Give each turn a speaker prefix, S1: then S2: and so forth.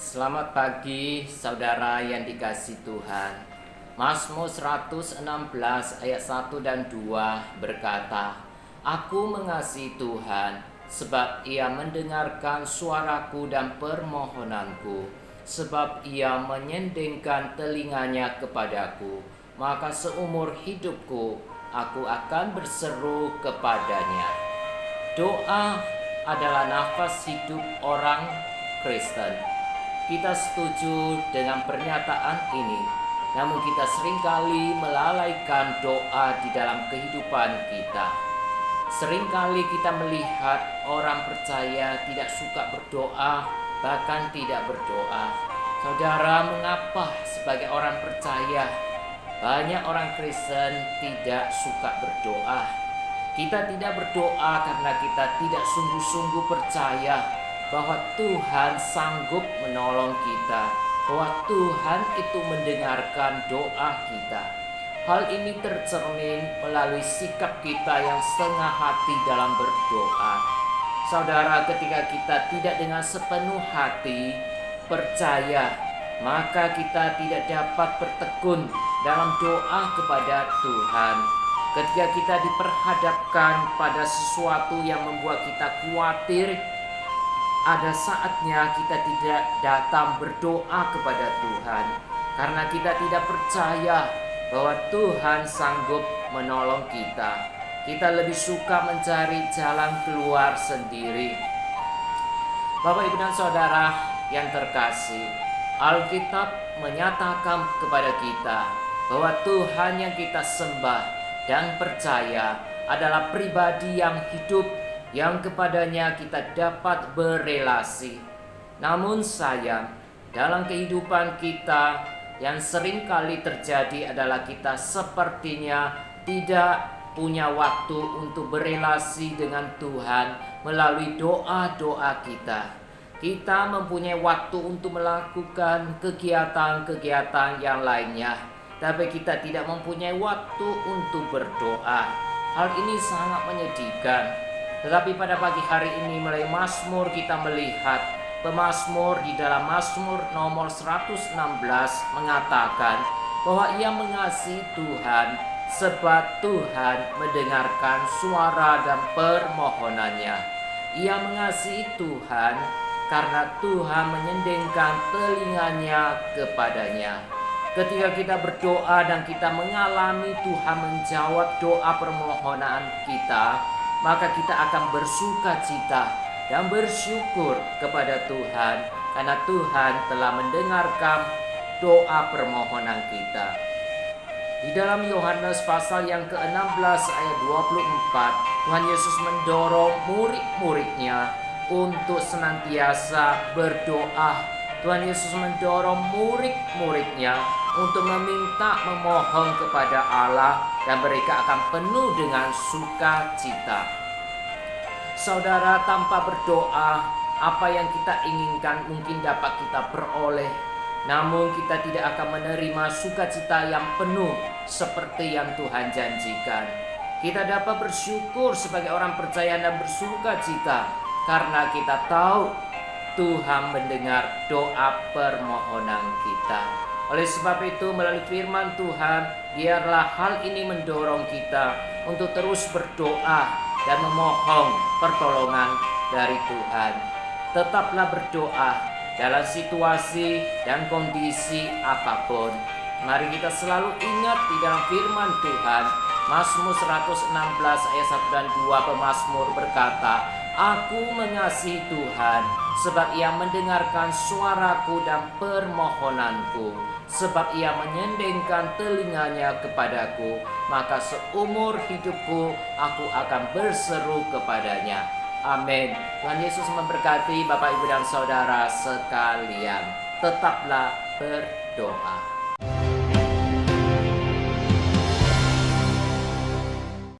S1: Selamat pagi saudara yang dikasihi Tuhan. Mazmur 116 ayat 1 dan 2 berkata, Aku mengasihi Tuhan sebab ia mendengarkan suaraku dan permohonanku, sebab ia menyendingkan telinganya kepadaku, maka seumur hidupku aku akan berseru kepadanya. Doa adalah nafas hidup orang Kristen. Kita setuju dengan pernyataan ini, namun kita seringkali melalaikan doa di dalam kehidupan kita. Seringkali kita melihat orang percaya tidak suka berdoa, bahkan tidak berdoa. Saudara, mengapa sebagai orang percaya banyak orang Kristen tidak suka berdoa? Kita tidak berdoa karena kita tidak sungguh-sungguh percaya bahwa Tuhan sanggup menolong kita, bahwa Tuhan itu mendengarkan doa kita. Hal ini tercermin melalui sikap kita yang setengah hati dalam berdoa. Saudara, ketika kita tidak dengan sepenuh hati percaya, maka kita tidak dapat bertekun dalam doa kepada Tuhan. Ketika kita diperhadapkan pada sesuatu yang membuat kita khawatir, ada saatnya kita tidak datang berdoa kepada Tuhan karena kita tidak percaya bahwa Tuhan sanggup menolong kita. Kita lebih suka mencari jalan keluar sendiri. Bapak, Ibu, dan Saudara yang terkasih, Alkitab menyatakan kepada kita bahwa Tuhan yang kita sembah dan percaya adalah pribadi yang hidup, yang kepadanya kita dapat berelasi. Namun sayang, dalam kehidupan kita yang sering kali terjadi adalah kita sepertinya tidak punya waktu untuk berelasi dengan Tuhan melalui doa-doa kita. Kita mempunyai waktu untuk melakukan kegiatan-kegiatan yang lainnya, tapi kita tidak mempunyai waktu untuk berdoa. Hal ini sangat menyedihkan. Tetapi pada pagi hari ini melalui Mazmur kita melihat pemazmur di dalam Mazmur nomor 116 mengatakan bahwa ia mengasihi Tuhan sebab Tuhan mendengarkan suara dan permohonannya. Ia mengasihi Tuhan karena Tuhan menyendingkan telinganya kepadanya. Ketika kita berdoa dan kita mengalami Tuhan menjawab doa permohonan kita, maka kita akan bersuka cita dan bersyukur kepada Tuhan karena Tuhan telah mendengarkan doa permohonan kita. Di dalam Yohanes pasal yang ke-16 ayat 24, Tuhan Yesus mendorong murid-muridnya untuk senantiasa berdoa. Tuhan Yesus mendorong murid-muridnya untuk memohon kepada Allah, dan mereka akan penuh dengan sukacita. Saudara, tanpa berdoa, apa yang kita inginkan mungkin dapat kita peroleh, namun kita tidak akan menerima sukacita yang penuh seperti yang Tuhan janjikan. Kita dapat bersyukur sebagai orang percaya dan bersukacita karena kita tahu Tuhan mendengar doa permohonan kita. Oleh sebab itu, melalui firman Tuhan, biarlah hal ini mendorong kita untuk terus berdoa dan memohon pertolongan dari Tuhan. Tetaplah berdoa dalam situasi dan kondisi apapun. Mari kita selalu ingat di dalam firman Tuhan, Mazmur 116 ayat 1 dan 2 pemazmur berkata, Aku mengasihi Tuhan sebab ia mendengarkan suaraku dan permohonanku, sebab ia menyendingkan telinganya kepadaku, maka seumur hidupku aku akan berseru kepadanya. Amin. Tuhan Yesus memberkati Bapak, Ibu, dan Saudara sekalian. Tetaplah berdoa.